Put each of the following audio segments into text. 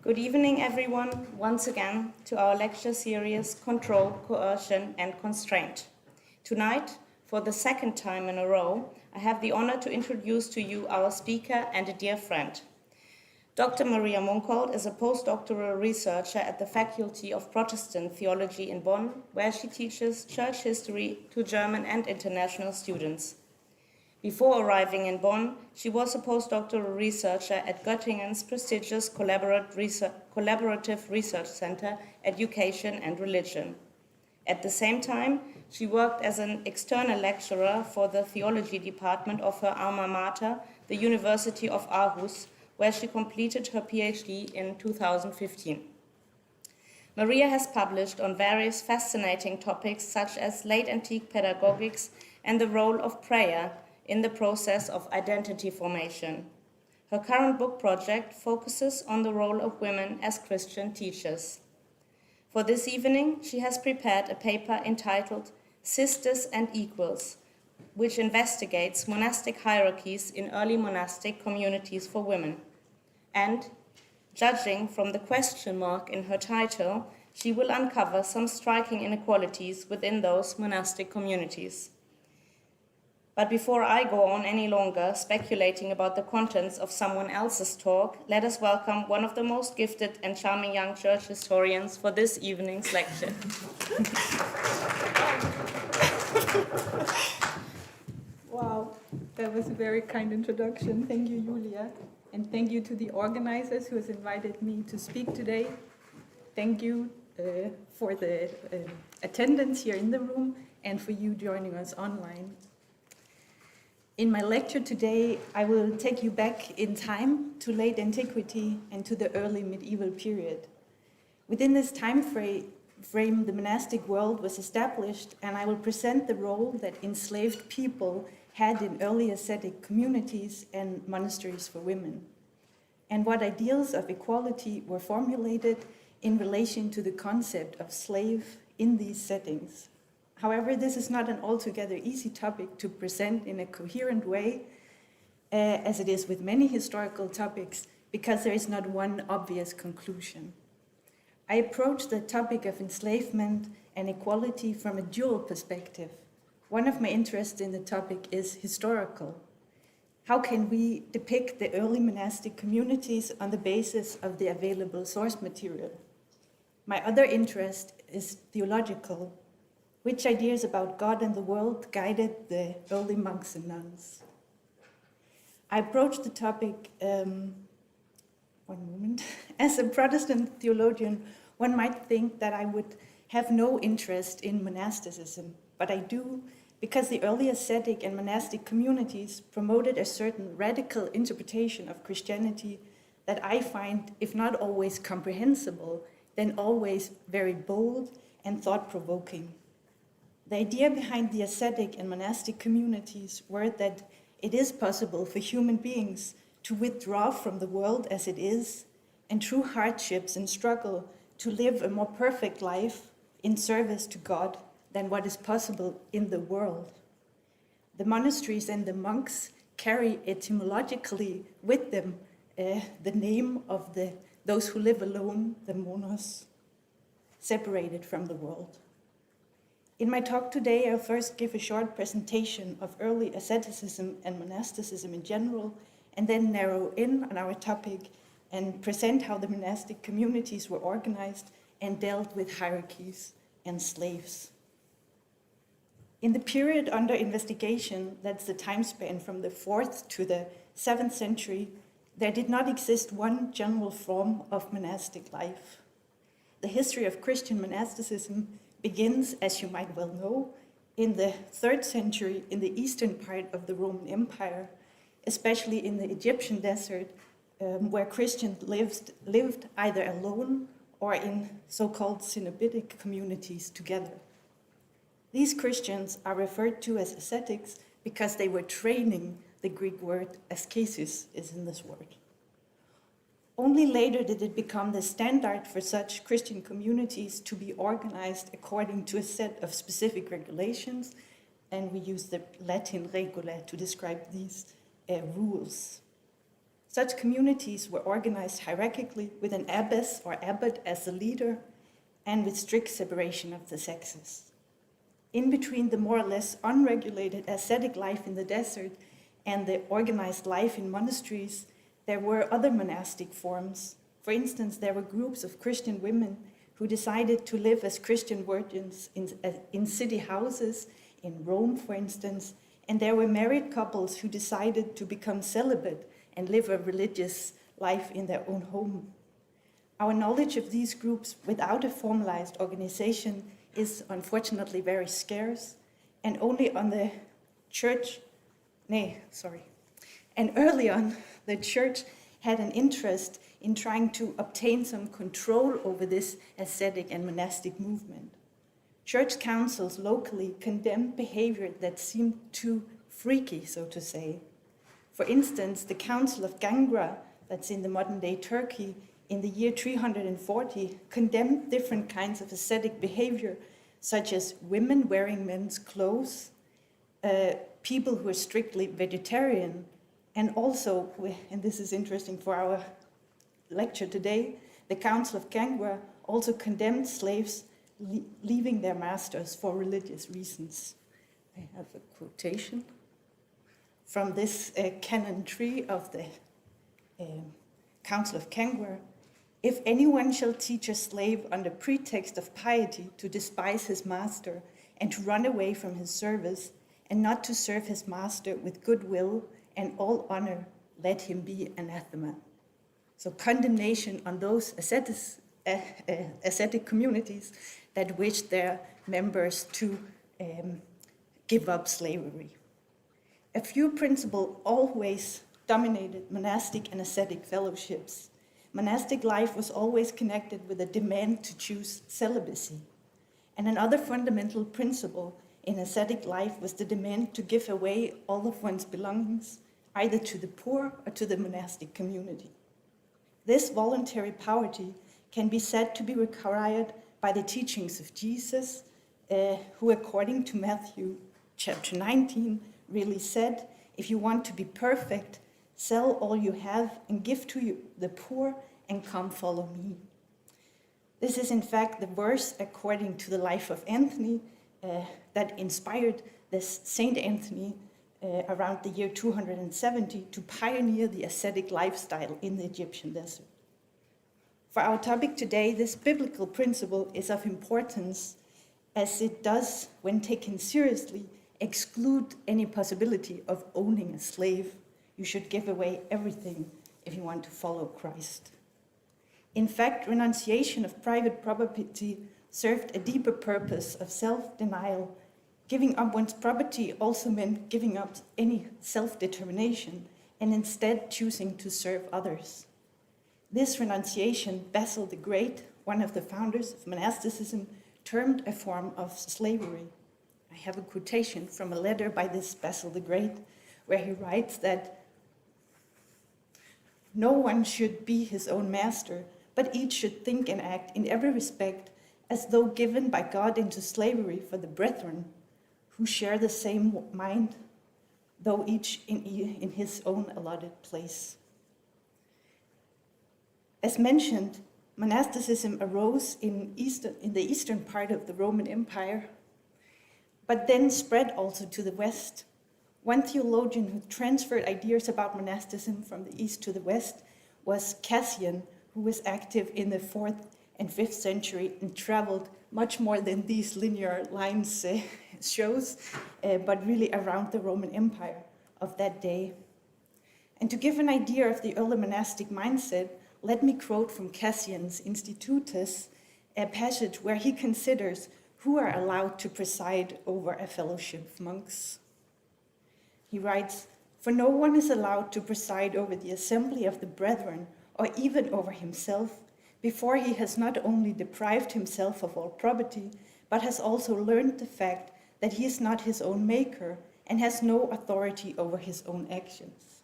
Good evening, everyone, once again to our lecture series, Control, Coercion and Constraint. Tonight, for the second time in a row, I have the honor to introduce to you our speaker and a dear friend. Dr. Maria Munkholt is a postdoctoral researcher at the Faculty of Protestant Theology in Bonn, where she teaches church history to German and international students. Before arriving in Bonn, she was a postdoctoral researcher at Göttingen's prestigious Collaborative Research Center, Education and Religion. At the same time, she worked as an external lecturer for the theology department of her alma mater, the University of Aarhus, where she completed her PhD in 2015. Maria has published on various fascinating topics such as late antique pedagogics and the role of prayer in the process of identity formation. Her current book project focuses on the role of women as Christian teachers. For this evening, she has prepared a paper entitled Sisters and Equals, which investigates monastic hierarchies in early monastic communities for women. And, judging from the question mark in her title, she will uncover some striking inequalities within those monastic communities. But before I go on any longer speculating about the contents of someone else's talk, let us welcome one of the most gifted and charming young church historians for this evening's lecture. Wow, that was a very kind introduction. Thank you, Julia. And thank you to the organizers who has invited me to speak today. Thank you for the attendance here in the room and for you joining us online. In my lecture today, I will take you back in time to late antiquity and to the early medieval period. Within this time frame, the monastic world was established, and I will present the role that enslaved people had in early ascetic communities and monasteries for women, and what ideals of equality were formulated in relation to the concept of slave in these settings. However, this is not an altogether easy topic to present in a coherent way, as it is with many historical topics, because there is not one obvious conclusion. I approach the topic of enslavement and equality from a dual perspective. One of my interests in the topic is historical. How can we depict the early monastic communities on the basis of the available source material? My other interest is theological. Which ideas about God and the world guided the early monks and nuns? I approached the topic, as a Protestant theologian, one might think that I would have no interest in monasticism, but I do, because the early ascetic and monastic communities promoted a certain radical interpretation of Christianity that I find, if not always comprehensible, then always very bold and thought-provoking. The idea behind the ascetic and monastic communities were that it is possible for human beings to withdraw from the world as it is, and through hardships and struggle to live a more perfect life in service to God than what is possible in the world. The monasteries and the monks carry etymologically with them the name of those who live alone, the monos, separated from the world. In my talk today, I'll first give a short presentation of early asceticism and monasticism in general, and then narrow in on our topic and present how the monastic communities were organized and dealt with hierarchies and slaves. In the period under investigation, that's the time span from the 4th to the 7th century, there did not exist one general form of monastic life. The history of Christian monasticism begins, as you might well know, in the 3rd century in the eastern part of the Roman Empire, especially in the Egyptian desert, where Christians lived either alone or in so-called Cenobitic communities together. These Christians are referred to as ascetics because they were training. The Greek word askesis is in this word. Only later did it become the standard for such Christian communities to be organized according to a set of specific regulations, and we use the Latin regula to describe these rules. Such communities were organized hierarchically with an abbess or abbot as the leader and with strict separation of the sexes. In between the more or less unregulated ascetic life in the desert and the organized life in monasteries, there were other monastic forms. For instance, there were groups of Christian women who decided to live as Christian virgins in city houses, in Rome, for instance, and there were married couples who decided to become celibate and live a religious life in their own home. Our knowledge of these groups without a formalized organization is unfortunately very scarce, and only on the church, and early on, the church had an interest in trying to obtain some control over this ascetic and monastic movement. Church councils locally condemned behavior that seemed too freaky, so to say. For instance, the Council of Gangra, that's in the modern-day Turkey, in the year 340, condemned different kinds of ascetic behavior, such as women wearing men's clothes, people who are strictly vegetarian, and also, and this is interesting for our lecture today, the Council of Gangra also condemned slaves leaving their masters for religious reasons. I have a quotation from this canon 3 of the Council of Gangra. If anyone shall teach a slave under pretext of piety to despise his master and to run away from his service, and not to serve his master with goodwill and all honor, let him be anathema. So condemnation on those ascetic communities that wish their members to give up slavery. A few principles always dominated monastic and ascetic fellowships. Monastic life was always connected with a demand to choose celibacy. And another fundamental principle in ascetic life was the demand to give away all of one's belongings, either to the poor or to the monastic community. This voluntary poverty can be said to be required by the teachings of Jesus, who, according to Matthew chapter 19, really said, if you want to be perfect, sell all you have and give to the poor and come follow me. This is in fact the verse according to the life of Anthony that inspired this Saint Anthony around the year 270 to pioneer the ascetic lifestyle in the Egyptian desert. For our topic today, this biblical principle is of importance as it does, when taken seriously, exclude any possibility of owning a slave. You should give away everything if you want to follow Christ. In fact, renunciation of private property served a deeper purpose of self-denial. Giving up one's property also meant giving up any self-determination and instead choosing to serve others. This renunciation, Basil the Great, one of the founders of monasticism, termed a form of slavery. I have a quotation from a letter by this Basil the Great, where he writes that no one should be his own master, but each should think and act in every respect as though given by God into slavery for the brethren who share the same mind, though each in his own allotted place. As mentioned, monasticism arose in the eastern part of the Roman Empire, but then spread also to the west. One theologian who transferred ideas about monasticism from the east to the west was Cassian, who was active in the 4th and 5th century and traveled much more than these linear lines shows, but really around the Roman Empire of that day. And to give an idea of the early monastic mindset, let me quote from Cassian's Institutus, a passage where he considers who are allowed to preside over a fellowship of monks. He writes, "For no one is allowed to preside over the assembly of the brethren, or even over himself, before he has not only deprived himself of all property, but has also learned the fact that he is not his own maker and has no authority over his own actions.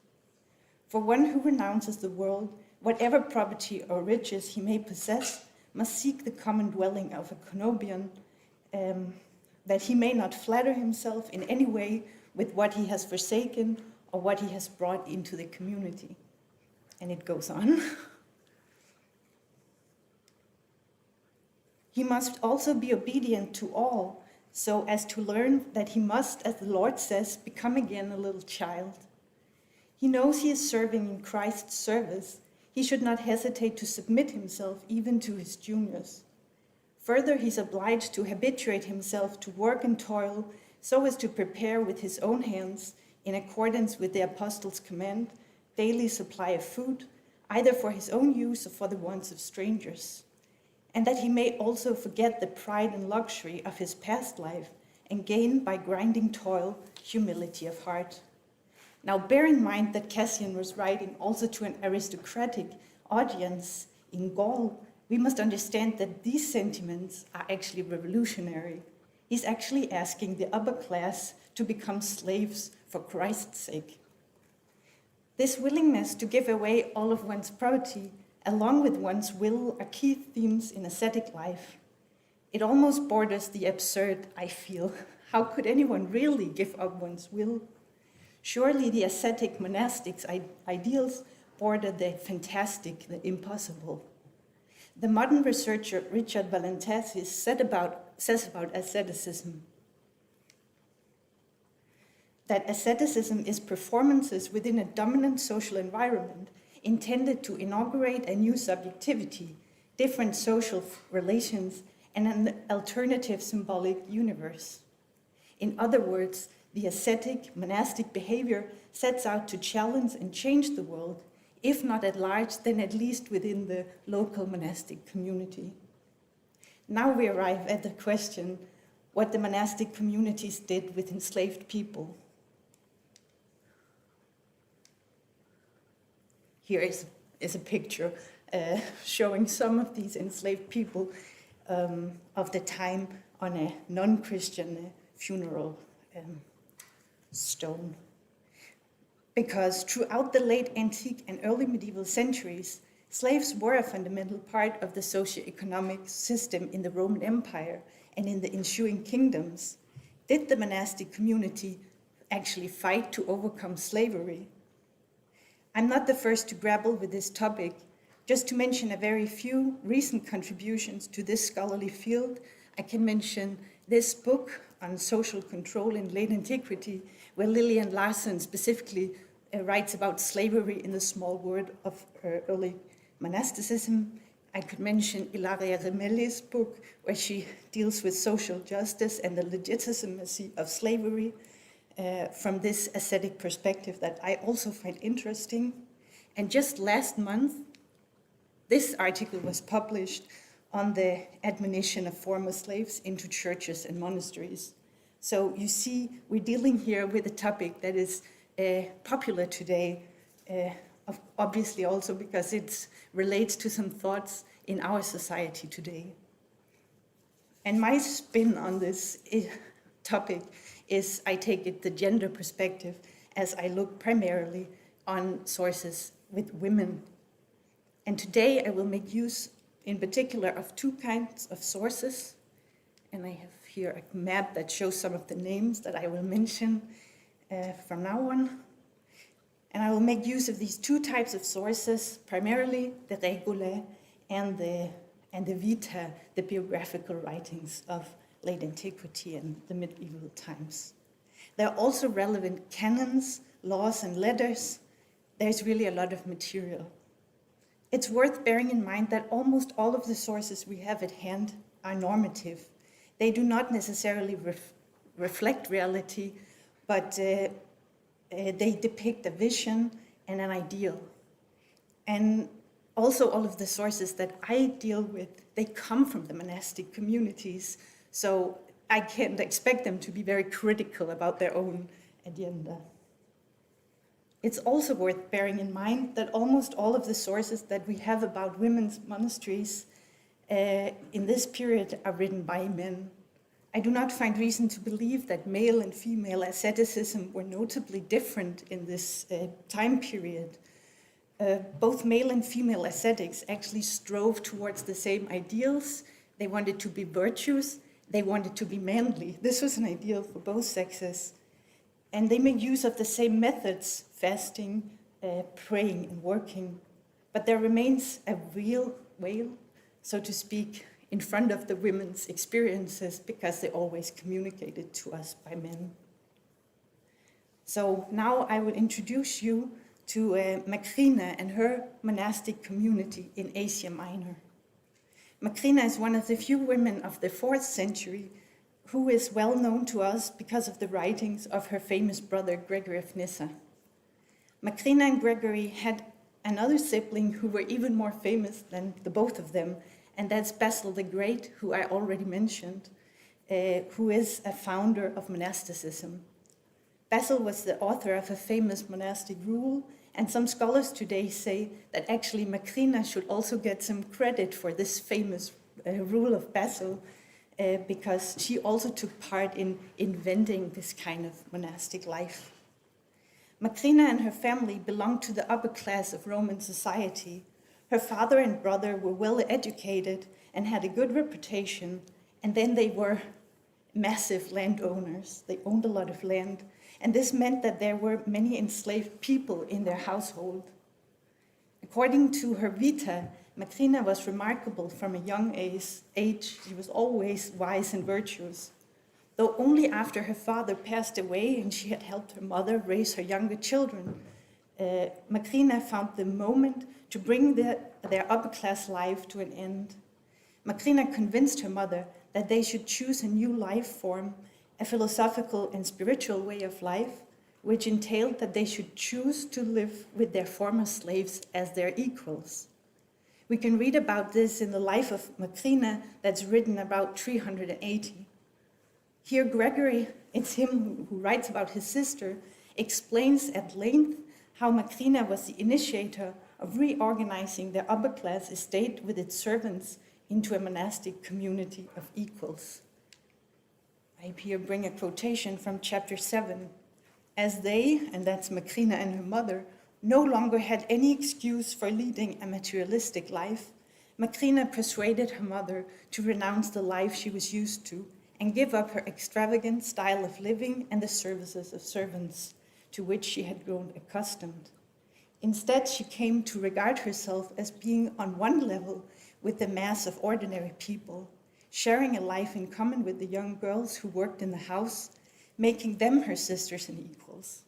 For one who renounces the world, whatever property or riches he may possess, must seek the common dwelling of a conobion, that he may not flatter himself in any way with what he has forsaken or what he has brought into the community." And it goes on. He must also be obedient to all, so as to learn that he must, as the Lord says, become again a little child. He knows he is serving in Christ's service. He should not hesitate to submit himself even to his juniors. Further, he's obliged to habituate himself to work and toil so as to prepare with his own hands, in accordance with the apostles' command, daily supply of food, either for his own use or for the wants of strangers, and that he may also forget the pride and luxury of his past life and gain by grinding toil humility of heart. Now bear in mind that Cassian was writing also to an aristocratic audience in Gaul. We must understand that these sentiments are actually revolutionary. He's actually asking the upper class to become slaves for Christ's sake. This willingness to give away all of one's property, along with one's will, are key themes in ascetic life. It almost borders the absurd, I feel. How could anyone really give up one's will? Surely the ascetic monastics' ideals border the fantastic, the impossible. The modern researcher Richard Valentassis says about asceticism that asceticism is performances within a dominant social environment intended to inaugurate a new subjectivity, different social relations, and an alternative symbolic universe. In other words, the ascetic monastic behavior sets out to challenge and change the world, if not at large, then at least within the local monastic community. Now we arrive at the question what the monastic communities did with enslaved people. Here is a picture showing some of these enslaved people of the time on a non-Christian funeral stone. Because throughout the late antique and early medieval centuries, slaves were a fundamental part of the socio-economic system in the Roman Empire and in the ensuing kingdoms. Did the monastic community actually fight to overcome slavery? I'm not the first to grapple with this topic. Just to mention a very few recent contributions to this scholarly field, I can mention this book on social control in late antiquity, where Lillian Larsen specifically writes about slavery in the small world of early monasticism. I could mention Ilaria Remelli's book, where she deals with social justice and the legitimacy of slavery from this ascetic perspective that I also find interesting. And just last month, this article was published on the admonition of former slaves into churches and monasteries. So you see, we're dealing here with a topic that is popular today, obviously also because it relates to some thoughts in our society today. And my spin on this topic is, I take it, the gender perspective, as I look primarily on sources with women. And today I will make use in particular of two kinds of sources. And I have here a map that shows some of the names that I will mention from now on. And I will make use of these two types of sources, primarily the regulae and the vita, the biographical writings of late antiquity and the medieval times. There are also relevant canons, laws, and letters. There's really a lot of material. It's worth bearing in mind that almost all of the sources we have at hand are normative. They do not necessarily reflect reality, but they depict a vision and an ideal. And also all of the sources that I deal with, they come from the monastic communities, so I can't expect them to be very critical about their own agenda. It's also worth bearing in mind that almost all of the sources that we have about women's monasteries in this period are written by men. I do not find reason to believe that male and female asceticism were notably different in this time period. Both male and female ascetics actually strove towards the same ideals. They wanted to be virtuous, they wanted to be manly. This was an ideal for both sexes. And they made use of the same methods, fasting, praying, and working. but there remains a real veil, so to speak, in front of the women's experiences because they always communicated to us by men. So now I will introduce you to Macrina and her monastic community in Asia Minor. Macrina is one of the few women of the 4th century who is well known to us because of the writings of her famous brother Gregory of Nyssa. Macrina and Gregory had another sibling who were even more famous than the both of them, and that's Basil the Great, who I already mentioned, who is a founder of monasticism. Basil was the author of a famous monastic rule, and some scholars today say that actually Macrina should also get some credit for this famous rule of Basil, because she also took part in inventing this kind of monastic life. Macrina and her family belonged to the upper class of Roman society. Her father and brother were well educated and had a good reputation, and then they were massive landowners. They owned a lot of land, and this meant that there were many enslaved people in their household. According to her Vita, Macrina was remarkable from a young age. She was always wise and virtuous. Though only after her father passed away and she had helped her mother raise her younger children, Macrina found the moment to bring their upper-class life to an end. Macrina convinced her mother that they should choose a new life form, a philosophical and spiritual way of life, which entailed that they should choose to live with their former slaves as their equals. We can read about this in the life of Macrina that's written about 380. Here Gregory, it's him who writes about his sister, explains at length how Macrina was the initiator of reorganizing the upper-class estate with its servants into a monastic community of equals. I here bring a quotation from chapter 7. As they, and that's Macrina and her mother, no longer had any excuse for leading a materialistic life, Macrina persuaded her mother to renounce the life she was used to and give up her extravagant style of living and the services of servants, to which she had grown accustomed. Instead, she came to regard herself as being on one level with the mass of ordinary people, sharing a life in common with the young girls who worked in the house, making them her sisters and equals.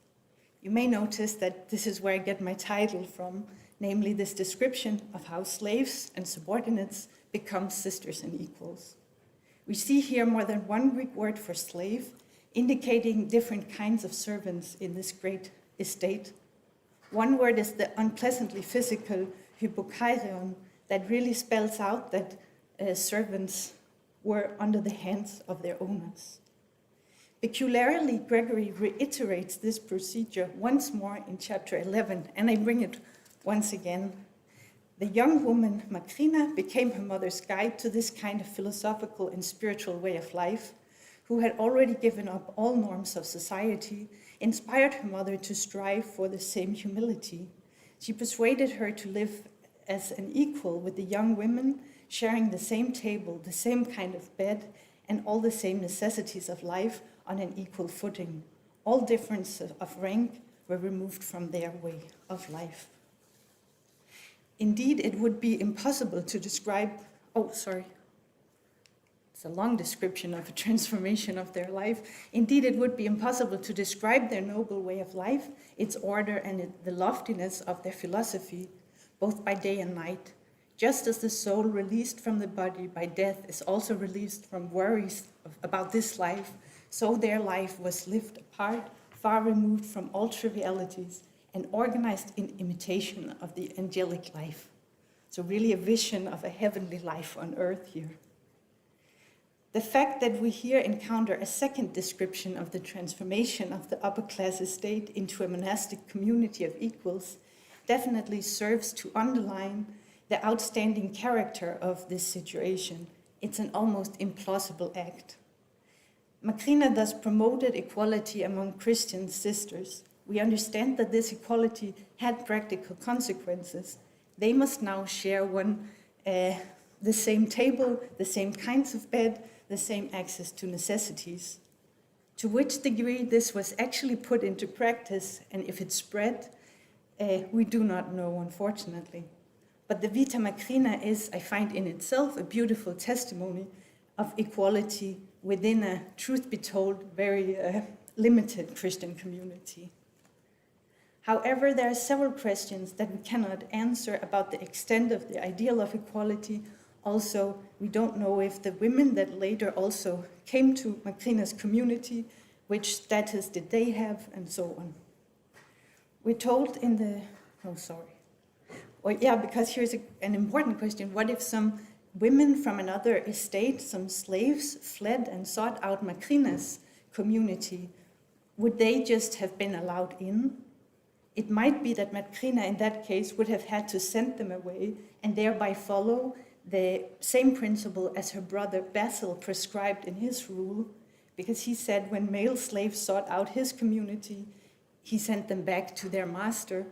You may notice that this is where I get my title from, namely this description of how slaves and subordinates become sisters and equals. We see here more than one Greek word for slave, indicating different kinds of servants in this great estate. One word is the unpleasantly physical hypokairion, that really spells out that servants were under the hands of their owners. Peculiarly, Gregory reiterates this procedure once more in chapter 11, and I bring it once again. The young woman, Macrina, became her mother's guide to this kind of philosophical and spiritual way of life, who had already given up all norms of society, inspired her mother to strive for the same humility. She persuaded her to live as an equal with the young women, sharing the same table, the same kind of bed, and all the same necessities of life on an equal footing. All differences of rank were removed from their way of life. Indeed, it would be impossible to describe, it's a long description of a transformation of their life. Indeed, it would be impossible to describe their noble way of life, its order and the loftiness of their philosophy, both by day and night. Just as the soul released from the body by death is also released from worries about this life, so their life was lived apart, far removed from all trivialities, and organized in imitation of the angelic life. So really a vision of a heavenly life on earth here. The fact that we here encounter a second description of the transformation of the upper class estate into a monastic community of equals definitely serves to underline the outstanding character of this situation. It's an almost implausible act. Macrina thus promoted equality among Christian sisters. We understand that this equality had practical consequences. They must now share the same table, the same kinds of bed, the same access to necessities. To which degree this was actually put into practice, and if it spread, we do not know, unfortunately. But the Vita Macrina is, I find in itself, a beautiful testimony of equality within a, truth be told, very limited Christian community. However, there are several questions that we cannot answer about the extent of the ideal of equality. Also, we don't know if the women that later also came to Macrina's community, which status did they have, and so on. We're told in the, because here's an important question. What if some women from another estate, some slaves, fled and sought out Macrina's community? Would they just have been allowed in? It might be that Macrina in that case would have had to send them away and thereby follow the same principle as her brother Basil prescribed in his rule, because he said when male slaves sought out his community, he sent them back to their master,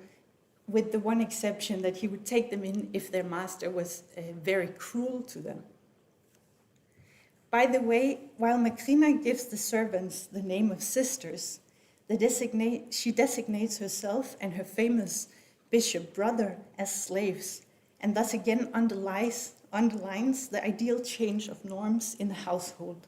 with the one exception that he would take them in if their master was very cruel to them. By the way, while Macrina gives the servants the name of sisters, she designates herself and her famous bishop brother as slaves, and thus again underlines the ideal change of norms in the household.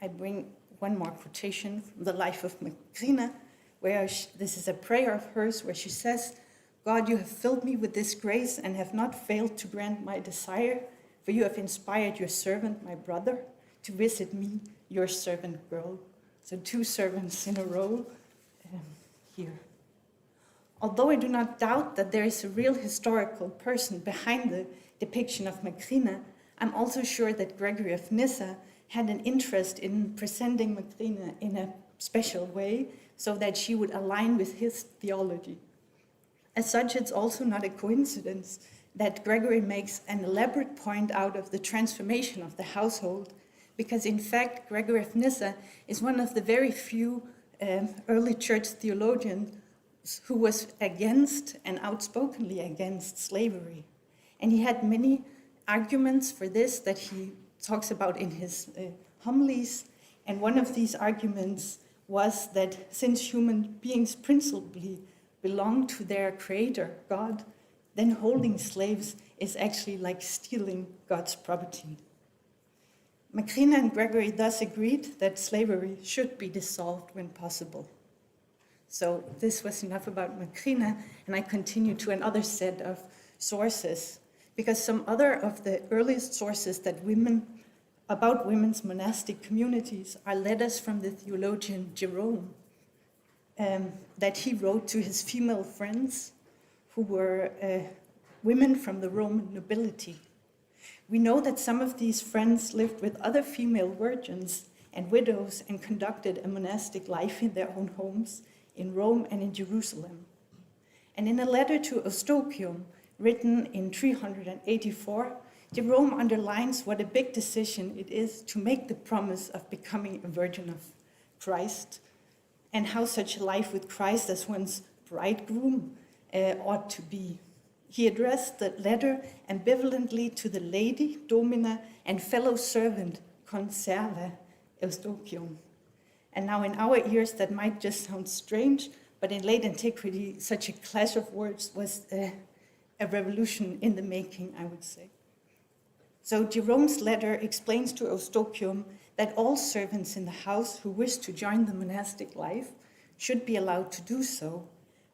I bring one more quotation from the life of Macrina, where this is a prayer of hers where she says, "God, you have filled me with this grace and have not failed to grant my desire, for you have inspired your servant, my brother, to visit me, your servant girl." So 2 servants in a row here. Although I do not doubt that there is a real historical person behind the depiction of Macrina, I'm also sure that Gregory of Nyssa had an interest in presenting Macrina in a special way so that she would align with his theology. As such, it's also not a coincidence that Gregory makes an elaborate point out of the transformation of the household, because in fact, Gregory of Nyssa is one of the very few early church theologians who was against and outspokenly against slavery. And he had many arguments for this that he talks about in his homilies. And one of these arguments was that since human beings principally belong to their creator, God, then holding slaves is actually like stealing God's property. Macrina and Gregory thus agreed that slavery should be dissolved when possible. So this was enough about Macrina, and I continue to another set of sources, because some other of the earliest sources about women's monastic communities are letters from the theologian Jerome that he wrote to his female friends who were women from the Roman nobility. We know that some of these friends lived with other female virgins and widows and conducted a monastic life in their own homes in Rome and in Jerusalem. And in a letter to Eustochium, written in 384, Jerome underlines what a big decision it is to make the promise of becoming a virgin of Christ, and how such a life with Christ as one's bridegroom ought to be. He addressed the letter ambivalently to the lady, domina, and fellow servant, conserva, Eustochium. And now in our ears that might just sound strange, but in late antiquity such a clash of words was a revolution in the making, I would say. So Jerome's letter explains to Eustochium that all servants in the house who wish to join the monastic life should be allowed to do so,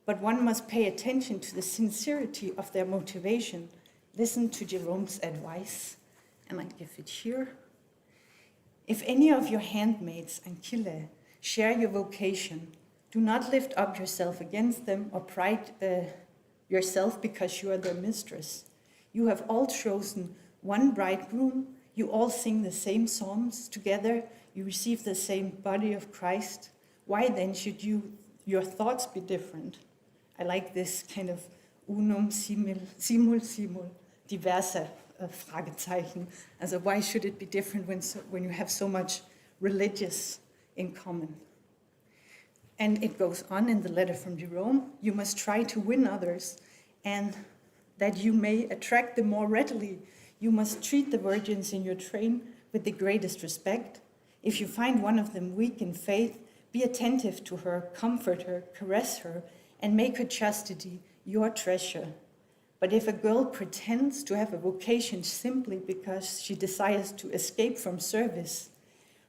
but one must pay attention to the sincerity of their motivation. Listen to Jerome's advice, and I give it here. If any of your handmaids, ancilla, share your vocation, do not lift up yourself against them or pride yourself because you are their mistress. You have all chosen one bridegroom, you all sing the same psalms together, you receive the same body of Christ. Why then should your thoughts be different? I like this kind of unum simul diversa Fragezeichen. Also why should it be different when you have so much religious in common? And it goes on in the letter from Jerome, you must try to win others, and that you may attract them more readily, you must treat the virgins in your train with the greatest respect. If you find one of them weak in faith, be attentive to her, comfort her, caress her, and make her chastity your treasure. But if a girl pretends to have a vocation simply because she desires to escape from service,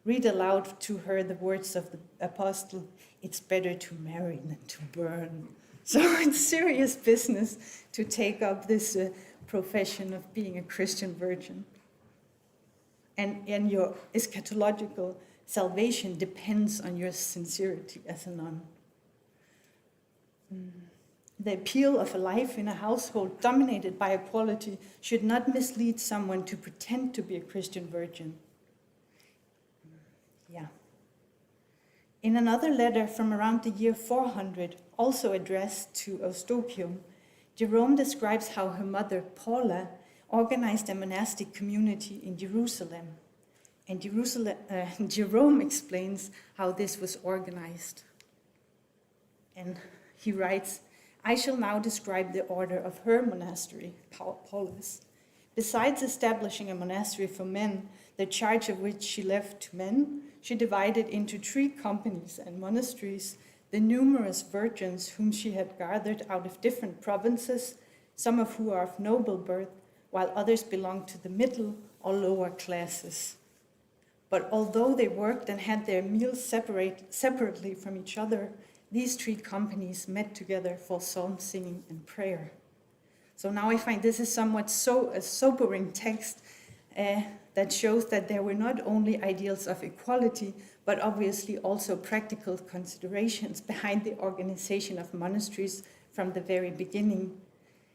read aloud to her the words of the apostle, "It's better to marry than to burn." So it's serious business to take up this profession of being a Christian virgin. And your eschatological salvation depends on your sincerity as a nun. The appeal of a life in a household dominated by equality should not mislead someone to pretend to be a Christian virgin. Yeah. In another letter from around the year 400, also addressed to Eustochium, Jerome describes how her mother, Paula, organized a monastic community in Jerusalem. And Jerome explains how this was organized. And he writes, "I shall now describe the order of her monastery, Paula's. Besides establishing a monastery for men, the charge of which she left to men, she divided into 3 companies and monasteries the numerous virgins whom she had gathered out of different provinces, some of who are of noble birth, while others belonged to the middle or lower classes. But although they worked and had their meals separately from each other, these 3 companies met together for psalm singing and prayer." So now I find this is somewhat a sobering text that shows that there were not only ideals of equality, but obviously also practical considerations behind the organization of monasteries from the very beginning.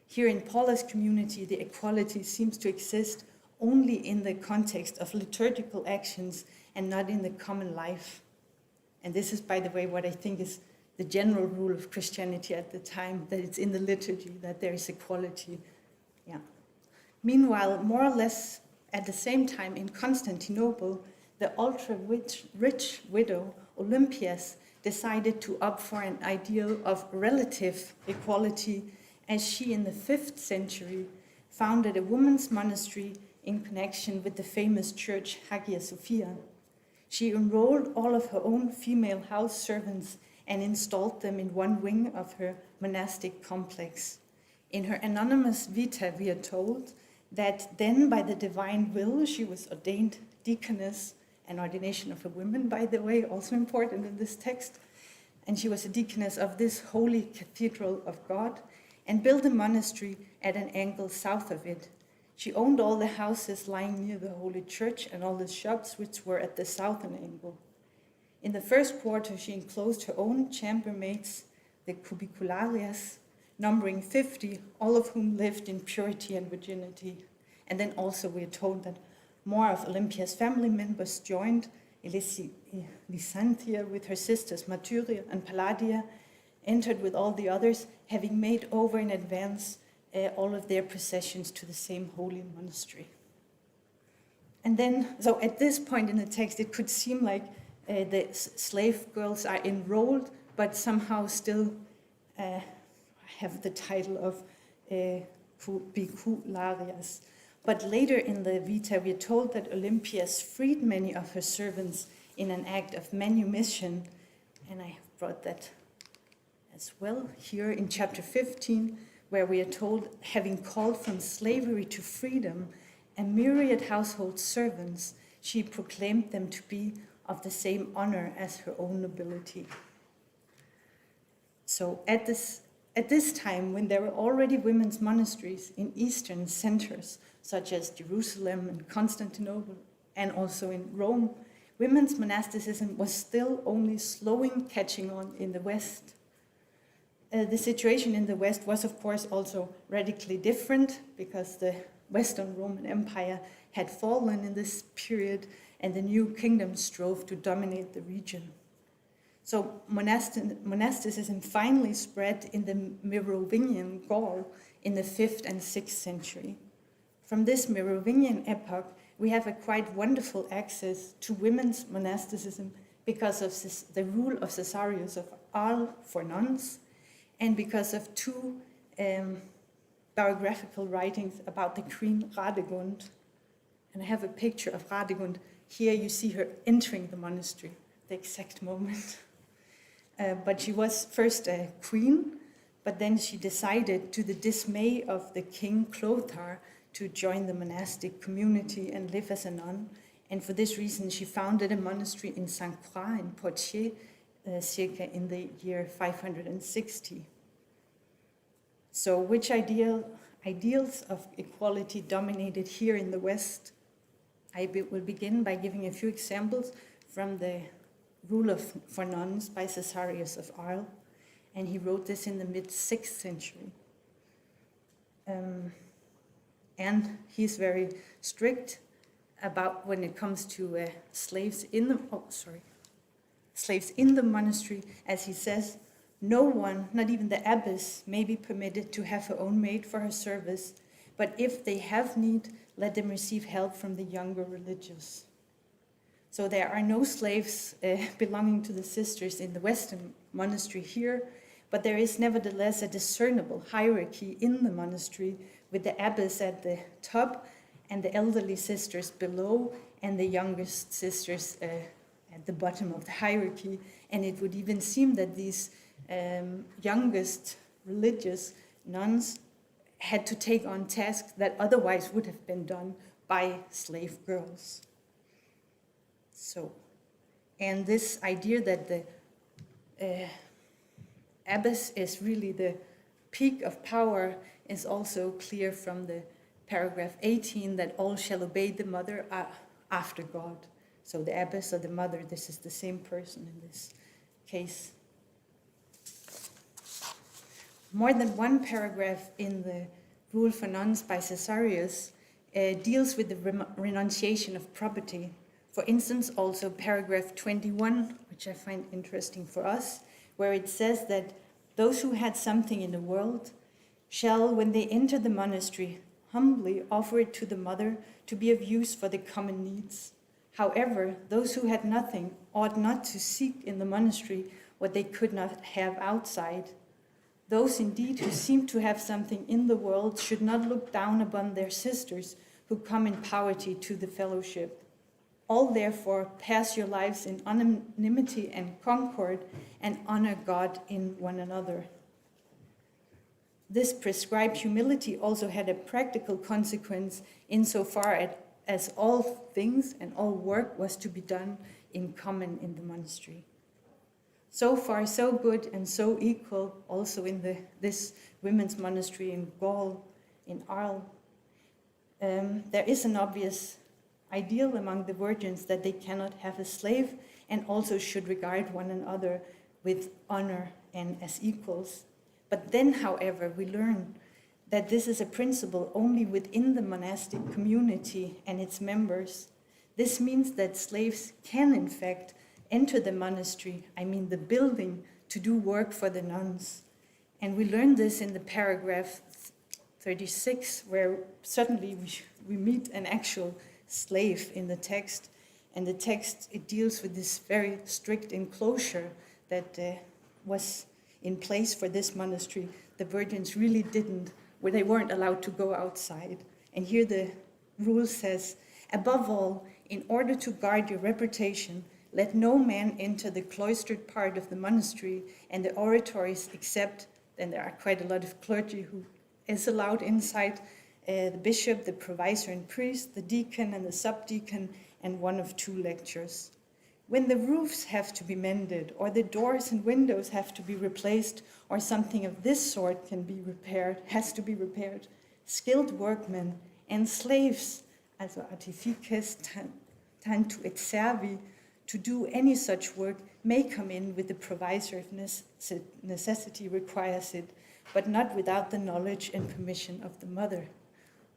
Here in Paula's community, the equality seems to exist only in the context of liturgical actions and not in the common life. And this is, by the way, what I think is the general rule of Christianity at the time, that it's in the liturgy, that there is equality. Yeah. Meanwhile, more or less at the same time in Constantinople, the ultra-rich widow, Olympias, decided to opt for an ideal of relative equality, as she in the 5th century founded a women's monastery in connection with the famous church Hagia Sophia. She enrolled all of her own female house servants and installed them in one wing of her monastic complex. In her anonymous vita, we are told that then by the divine will she was ordained deaconess, an ordination of a woman, by the way, also important in this text, and she was a deaconess of this holy cathedral of God and built a monastery at an angle south of it. She owned all the houses lying near the holy church and all the shops which were at the southern angle. In the first quarter, she enclosed her own chambermaids, the cubicularias, numbering 50, all of whom lived in purity and virginity. And then also we are told that more of Olympia's family members joined, Lysanthia with her sisters Martyria and Palladia, entered with all the others, having made over in advance all of their possessions to the same holy monastery. And then, so at this point in the text, it could seem like the slave girls are enrolled, but somehow still have the title of cubicularias. But later in the Vita, we are told that Olympias freed many of her servants in an act of manumission, and I have brought that as well here in chapter 15, where we are told, having called from slavery to freedom a myriad household servants, she proclaimed them to be of the same honor as her own nobility. So at this time, when there were already women's monasteries in eastern centers, such as Jerusalem and Constantinople, and also in Rome, women's monasticism was still only slowly catching on in the West. The situation in the West was, of course, also radically different because the Western Roman Empire had fallen in this period and the new kingdom strove to dominate the region. So monasticism finally spread in the Merovingian Gaul in the 5th and 6th century. From this Merovingian epoch, we have a quite wonderful access to women's monasticism because of the rule of Caesarius of Arles for nuns, and because of 2 biographical writings about the Queen Radegund. And I have a picture of Radegund. Here you see her entering the monastery, the exact moment. But she was first a queen, but then she decided, to the dismay of the king Clothar, to join the monastic community and live as a nun. And for this reason, she founded a monastery in Saint Croix in Poitiers, circa in the year 560. So which ideals of equality dominated here in the West? I will begin by giving a few examples from the Rule for Nuns by Caesarius of Arles, and he wrote this in the mid-6th century. And he's very strict about when it comes to slaves in the monastery, as he says, no one, not even the abbess, may be permitted to have her own maid for her service, but if they have need, let them receive help from the younger religious. So there are no slaves belonging to the sisters in the Western monastery here, but there is nevertheless a discernible hierarchy in the monastery, with the abbess at the top and the elderly sisters below and the youngest sisters at the bottom of the hierarchy. And it would even seem that these youngest religious nuns had to take on tasks that otherwise would have been done by slave girls. So, and this idea that the abbess is really the peak of power is also clear from the paragraph 18, that all shall obey the mother after God. So the abbess or the mother, this is the same person in this case. More than one paragraph in the Rule for Nuns by Caesarius deals with the renunciation of property. For instance, also paragraph 21, which I find interesting for us, where it says that those who had something in the world shall, when they enter the monastery, humbly offer it to the mother to be of use for the common needs. However, those who had nothing ought not to seek in the monastery what they could not have outside. Those indeed who seem to have something in the world should not look down upon their sisters who come in poverty to the fellowship. All therefore pass your lives in anonymity and concord, and honor God in one another. This prescribed humility also had a practical consequence insofar as all things and all work was to be done in common in the monastery. So far, so good and so equal also in this women's monastery in Gaul, in Arles. There is an obvious ideal among the virgins that they cannot have a slave and also should regard one another with honor and as equals. But then, however, we learn that this is a principle only within the monastic community and its members. This means that slaves can, in fact, enter the monastery, I mean the building, to do work for the nuns. And we learn this in the paragraph 36, where suddenly we meet an actual slave in the text. And the text, it deals with this very strict enclosure that was in place for this monastery. The virgins really they weren't allowed to go outside. And here the rule says, above all, in order to guard your reputation, let no man enter the cloistered part of the monastery and the oratories except, and there are quite a lot of clergy who is allowed inside, the bishop, the provisor and priest, the deacon and the subdeacon, and one of 2 lectors. When the roofs have to be mended, or the doors and windows have to be replaced, or something of this sort has to be repaired, skilled workmen and slaves, also artifices, tantu et servi, to do any such work may come in with the provisor if necessity requires it, but not without the knowledge and permission of the mother.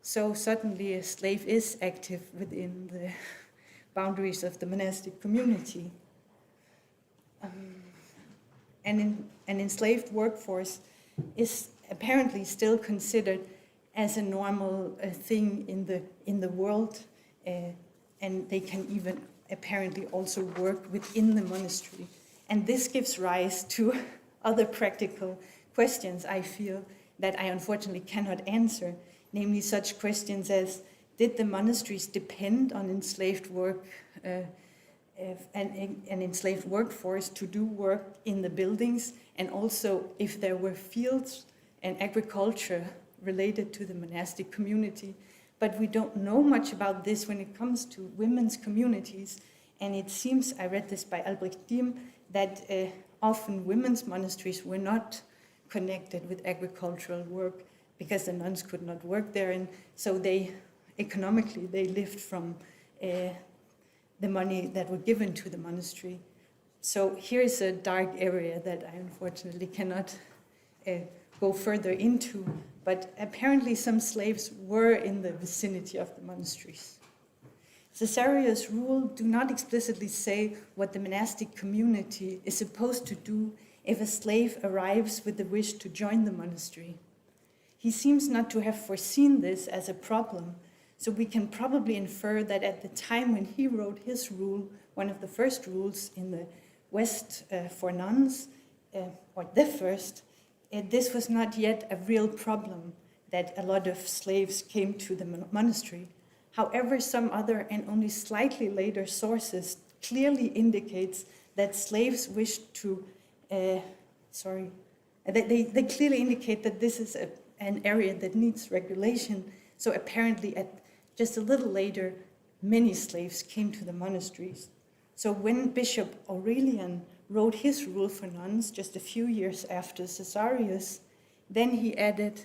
So certainly a slave is active within the boundaries of the monastic community. An enslaved workforce is apparently still considered as a normal thing in the world, and they can even apparently also work within the monastery. And this gives rise to other practical questions, I feel, that I unfortunately cannot answer, namely such questions as, did the monasteries depend on enslaved work an enslaved workforce to do work in the buildings, and also if there were fields and agriculture related to the monastic community. But we don't know much about this when it comes to women's communities, and it seems, I read this by Albrecht Diem, that often women's monasteries were not connected with agricultural work because the nuns could not work there, and so economically they lived from the money that were given to the monastery. So here is a dark area that I unfortunately cannot go further into, but apparently some slaves were in the vicinity of the monasteries. Caesarius' rule do not explicitly say what the monastic community is supposed to do if a slave arrives with the wish to join the monastery. He seems not to have foreseen this as a problem, so we can probably infer that at the time when he wrote his rule, one of the first rules in the West for nuns, or the first, this was not yet a real problem that a lot of slaves came to the monastery. However, some other and only slightly later sources clearly indicates that slaves wished to, they clearly indicate that this is an area that needs regulation. So apparently just a little later, many slaves came to the monasteries. So when Bishop Aurelian wrote his rule for nuns just a few years after Caesarius, then he added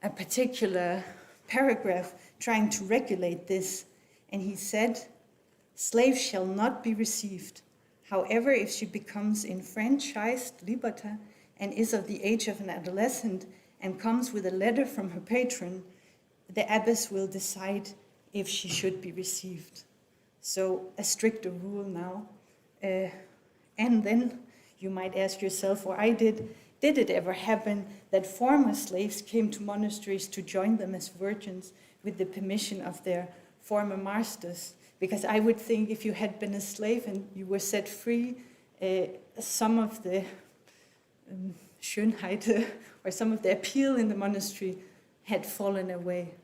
a particular paragraph trying to regulate this, and he said, "Slaves shall not be received. However, if she becomes enfranchised liberta and is of the age of an adolescent and comes with a letter from her patron, the abbess will decide if she should be received." So a stricter rule now. And then you might ask yourself, or I did it ever happen that former slaves came to monasteries to join them as virgins with the permission of their former masters? Because I would think if you had been a slave and you were set free, some of the Schönheit or some of the appeal in the monastery had fallen away.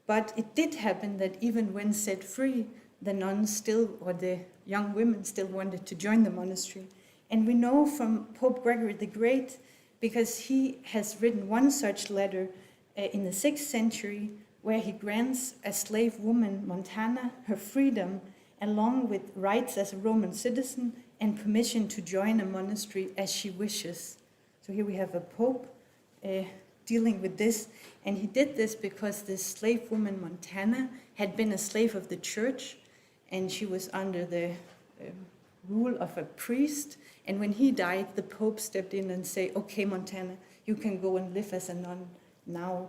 But it did happen that even when set free, the nuns still, or the young women still wanted to join the monastery. And we know from Pope Gregory the Great, because he has written one such letter in the 6th century, where he grants a slave woman, Montana, her freedom, along with rights as a Roman citizen and permission to join a monastery as she wishes. So here we have a pope dealing with this, and he did this because this slave woman, Montana, had been a slave of the church, and she was under the rule of a priest. And when he died, the Pope stepped in and said, "Okay, Montana, you can go and live as a nun now."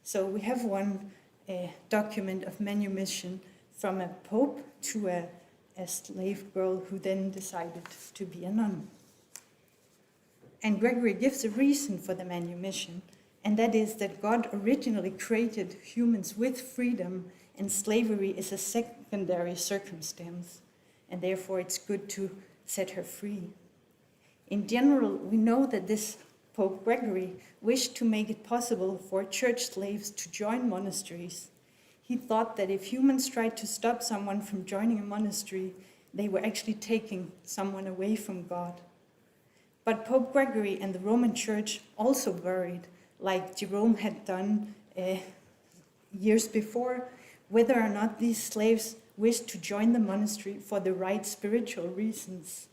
So we have one document of manumission from a pope to a slave girl who then decided to be a nun. And Gregory gives a reason for the manumission, and that is that God originally created humans with freedom, and slavery is a secondary circumstance, and therefore it's good to set her free. In general, we know that this Pope Gregory wished to make it possible for church slaves to join monasteries. He thought that if humans tried to stop someone from joining a monastery, they were actually taking someone away from God. But Pope Gregory and the Roman Church also worried, like Jerome had done years before, whether or not these slaves wished to join the monastery for the right spiritual reasons.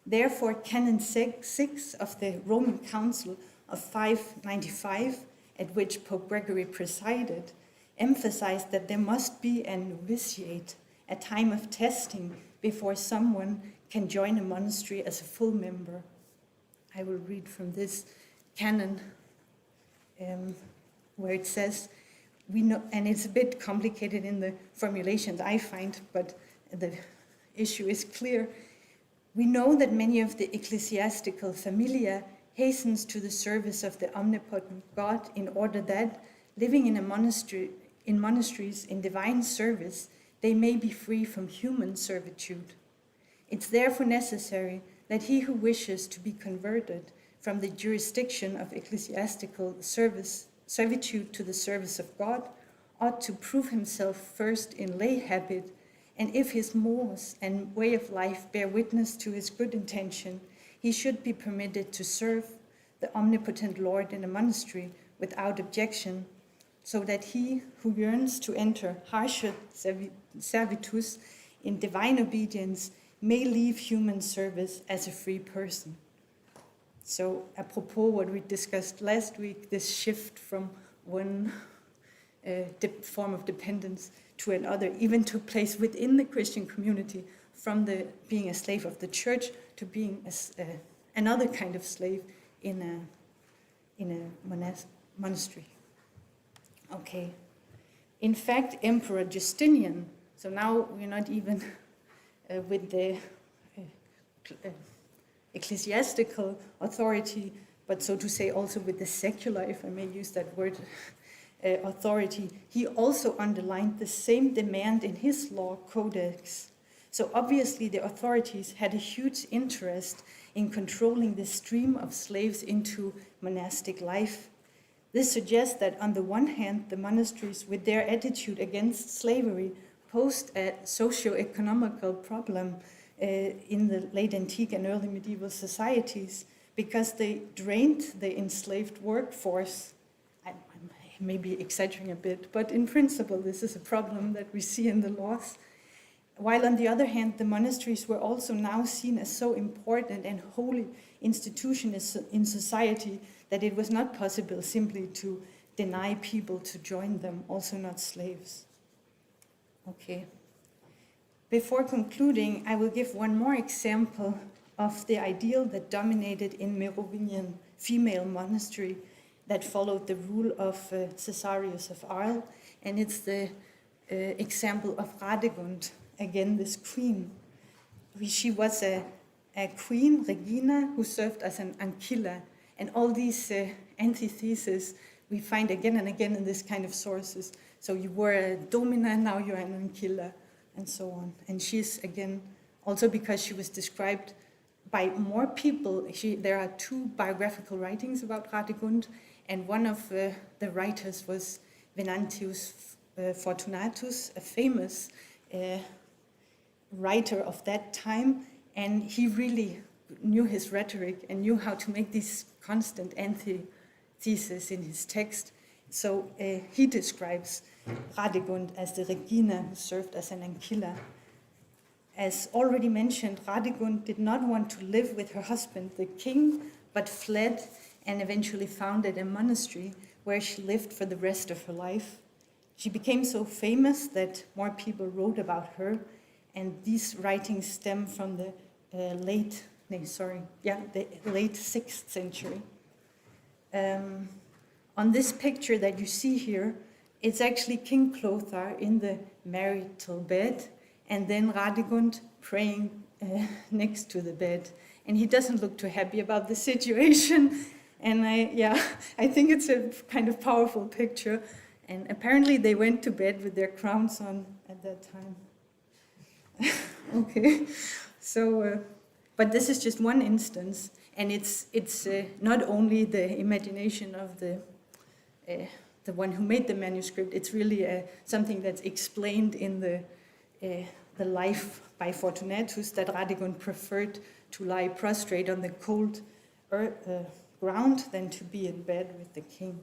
Therefore, Canon 6 of the Roman Council of 595, at which Pope Gregory presided, emphasized that there must be a novitiate, a time of testing before someone can join a monastery as a full member. I will read from this canon where it says, we know, and it's a bit complicated in the formulations I find, but the issue is clear. We know that many of the ecclesiastical familia hastens to the service of the omnipotent God in order that, living in monasteries in divine service, they may be free from human servitude. It's therefore necessary that he who wishes to be converted from the jurisdiction of ecclesiastical servitude to the service of God ought to prove himself first in lay habit and if his mores and way of life bear witness to his good intention, he should be permitted to serve the omnipotent Lord in a monastery without objection, so that he who yearns to enter harsher servitus in divine obedience may leave human service as a free person. So, apropos what we discussed last week, this shift from one form of dependence to another even took place within the Christian community, from being a slave of the church to being another kind of slave in a monastery. Okay. In fact, Emperor Justinian, so now we're not even with the ecclesiastical authority, but so to say also with the secular, if I may use that word, authority, he also underlined the same demand in his law codex. So obviously the authorities had a huge interest in controlling the stream of slaves into monastic life. This suggests that on the one hand, the monasteries with their attitude against slavery posed a socio-economical problem in the late antique and early medieval societies, because they drained the enslaved workforce. I may be exaggerating a bit, but in principle, this is a problem that we see in the laws. While on the other hand, the monasteries were also now seen as so important and holy institutions in society that it was not possible simply to deny people to join them, also not slaves. Okay. Before concluding, I will give one more example of the ideal that dominated in Merovingian female monastery that followed the rule of Caesarius of Arles, and it's the example of Radegund, again this queen. She was a queen, Regina, who served as an ancilla, and all these antitheses we find again and again in this kind of sources. So you were a domina, now you're an ancilla, and so on. And she's, again, also because she was described by more people, there are 2 biographical writings about Radegund, and one of the writers was Venantius Fortunatus, a famous writer of that time, and he really knew his rhetoric and knew how to make these constant antitheses in his text. So he describes Radegund as the Regina who served as an ancilla. As already mentioned, Radegund did not want to live with her husband, the king, but fled and eventually founded a monastery where she lived for the rest of her life. She became so famous that more people wrote about her, and these writings stem from the late 6th century. On this picture that you see here, it's actually King Clothar in the marital bed, and then Radegund praying next to the bed. And he doesn't look too happy about the situation. And I think it's a kind of powerful picture. And apparently they went to bed with their crowns on at that time. Okay, so, but this is just one instance, and it's not only the imagination of the one who made the manuscript. It's really something that's explained in the life by Fortunatus, that Radegund preferred to lie prostrate on the cold ground than to be in bed with the king.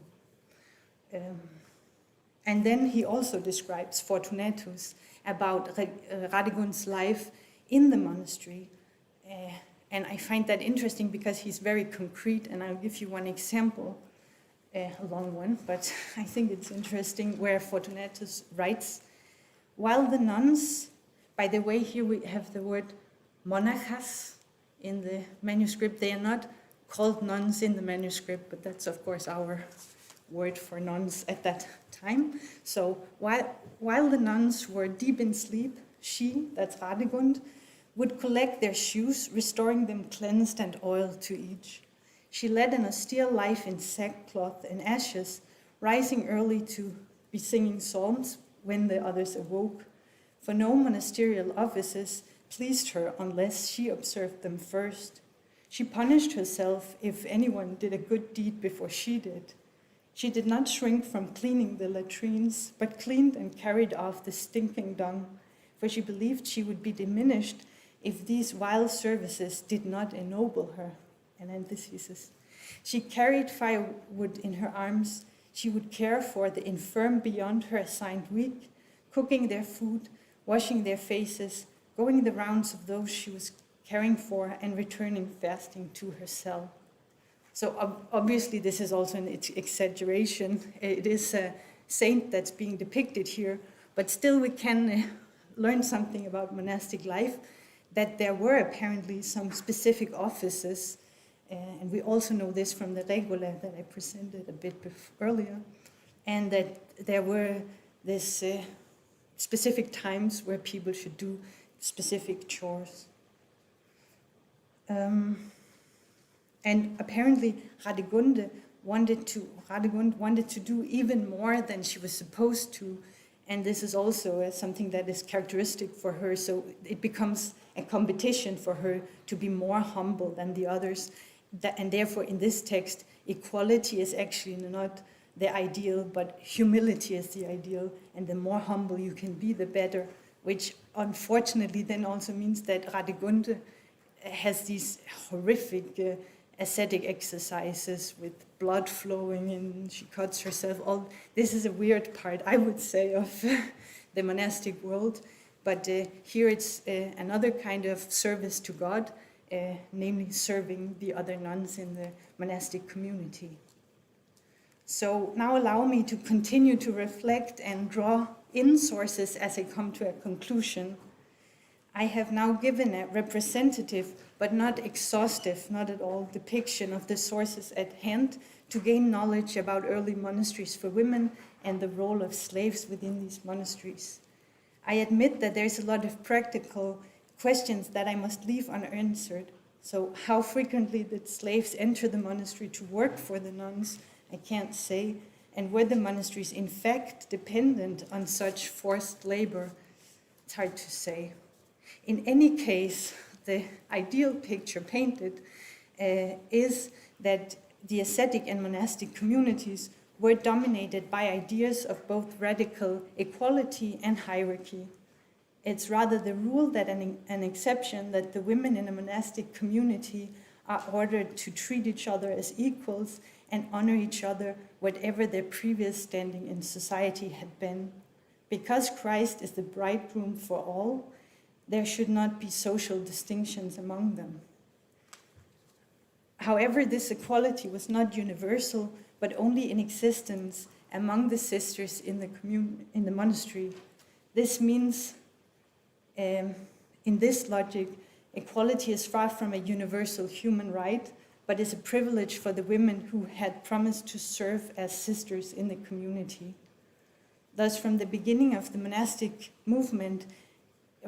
And then he also describes Fortunatus about Radegund's life in the monastery. And I find that interesting because he's very concrete, and I'll give you one example, a long one, but I think it's interesting, where Fortunatus writes, while the nuns, by the way, here we have the word monachas in the manuscript. They are not called nuns in the manuscript, but that's of course our word for nuns at that time. So while the nuns were deep in sleep, she, that's Radegund, would collect their shoes, restoring them cleansed and oiled to each. She led an austere life in sackcloth and ashes, rising early to be singing psalms when the others awoke. For no monasterial offices pleased her unless she observed them first. She punished herself if anyone did a good deed before she did. She did not shrink from cleaning the latrines, but cleaned and carried off the stinking dung, for she believed she would be diminished if these vile services did not ennoble her. And antithesis. She carried firewood in her arms. She would care for the infirm beyond her assigned week, cooking their food, washing their faces, going the rounds of those she was caring for, and returning fasting to her cell. So obviously this is also an exaggeration. It is a saint that's being depicted here, but still we can learn something about monastic life, that there were apparently some specific offices, and we also know this from the regula that I presented a bit earlier, and that there were this specific times where people should do specific chores. And apparently Radegunde wanted to do even more than she was supposed to, and this is also something that is characteristic for her, so it becomes a competition for her to be more humble than the others, and therefore in this text equality is actually not the ideal, but humility is the ideal, and the more humble you can be, the better, which unfortunately then also means that Radegunde has these horrific ascetic exercises with blood flowing and she cuts herself. All this is a weird part, I would say, of the monastic world, but here it's another kind of service to God, namely serving the other nuns in the monastic community. So now allow me to continue to reflect and draw in sources as I come to a conclusion. I have now given a representative, but not exhaustive, not at all, depiction of the sources at hand to gain knowledge about early monasteries for women and the role of slaves within these monasteries. I admit that there's a lot of practical questions that I must leave unanswered. So how frequently did slaves enter the monastery to work for the nuns? I can't say. And were the monasteries in fact dependent on such forced labor? It's hard to say. In any case, the ideal picture painted is that the ascetic and monastic communities were dominated by ideas of both radical equality and hierarchy. It's rather the rule than an exception that the women in a monastic community are ordered to treat each other as equals and honor each other, whatever their previous standing in society had been. Because Christ is the bridegroom for all, there should not be social distinctions among them. However, this equality was not universal, but only in existence among the sisters in the monastery. This means, in this logic, equality is far from a universal human right, but is a privilege for the women who had promised to serve as sisters in the community. Thus, from the beginning of the monastic movement,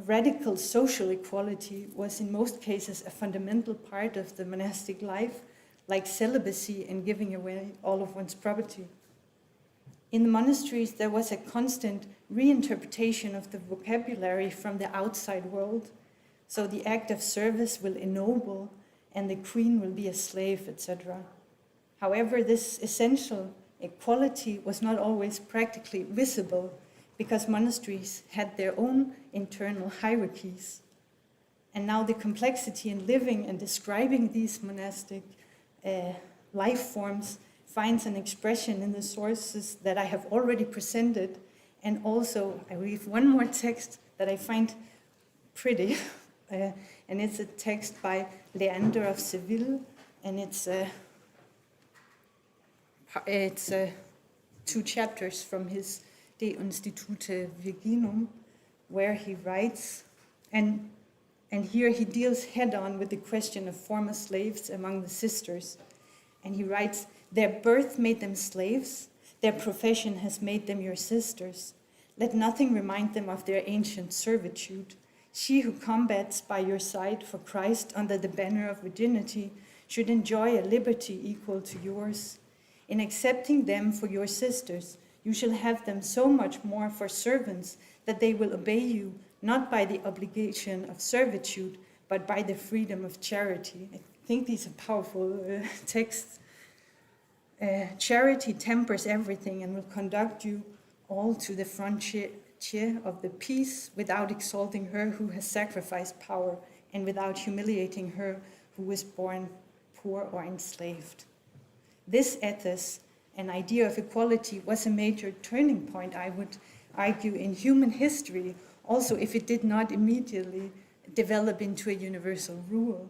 radical social equality was in most cases a fundamental part of the monastic life, like celibacy and giving away all of one's property. In the monasteries, there was a constant reinterpretation of the vocabulary from the outside world. So the act of service will ennoble, and the queen will be a slave, etc. However, this essential equality was not always practically visible, because monasteries had their own internal hierarchies. And now the complexity in living and describing these monastic life forms finds an expression in the sources that I have already presented. And also, I read one more text that I find pretty, and it's a text by Leander of Seville, and it's 2 chapters from his De Institute Virginum, where he writes, and here he deals head-on with the question of former slaves among the sisters. And he writes, "Their birth made them slaves, their profession has made them your sisters. Let nothing remind them of their ancient servitude. She who combats by your side for Christ under the banner of virginity should enjoy a liberty equal to yours. In accepting them for your sisters, you shall have them so much more for servants that they will obey you, not by the obligation of servitude, but by the freedom of charity." I think these are powerful texts. Charity tempers everything and will conduct you all to the of the peace without exalting her who has sacrificed power and without humiliating her who was born poor or enslaved. This ethos, an idea of equality, was a major turning point, I would argue, in human history, also if it did not immediately develop into a universal rule.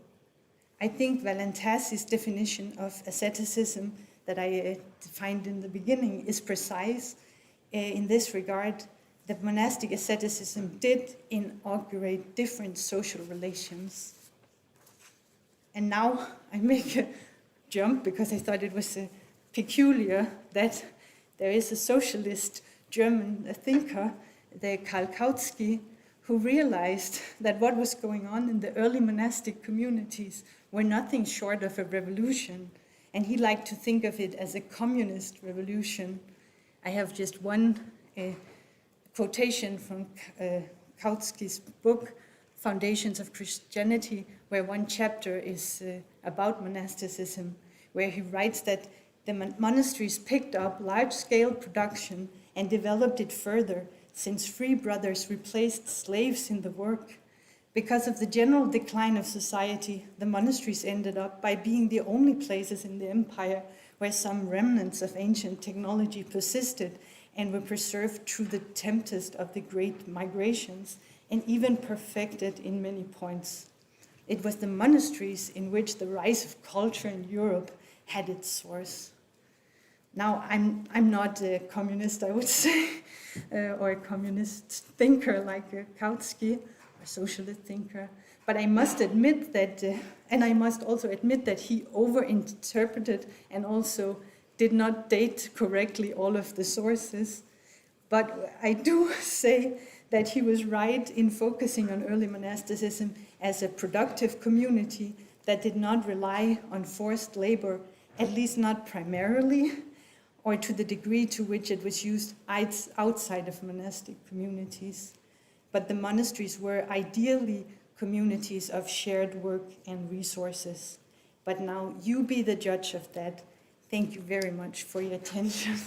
I think Valentasi's definition of asceticism that I defined in the beginning is precise in this regard. That monastic asceticism did inaugurate different social relations. And now I make a jump because I thought it was peculiar that there is a socialist German thinker, the Karl Kautsky, who realized that what was going on in the early monastic communities were nothing short of a revolution, and he liked to think of it as a communist revolution. I have just one quotation from Kautsky's book, Foundations of Christianity, where one chapter is about monasticism, where he writes that the monasteries picked up large-scale production and developed it further, since free brothers replaced slaves in the work. Because of the general decline of society, the monasteries ended up by being the only places in the empire where some remnants of ancient technology persisted and were preserved through the tempest of the great migrations, and even perfected in many points. It was the monasteries in which the rise of culture in Europe had its source. Now, I'm not a communist, I would say, or a communist thinker like Kautsky, or socialist thinker, but I must admit that, and I must also admit that he overinterpreted and also did not date correctly all of the sources. But I do say that he was right in focusing on early monasticism as a productive community that did not rely on forced labor, at least not primarily, or to the degree to which it was used outside of monastic communities. But the monasteries were ideally communities of shared work and resources. But now you be the judge of that. Thank you very much for your attention.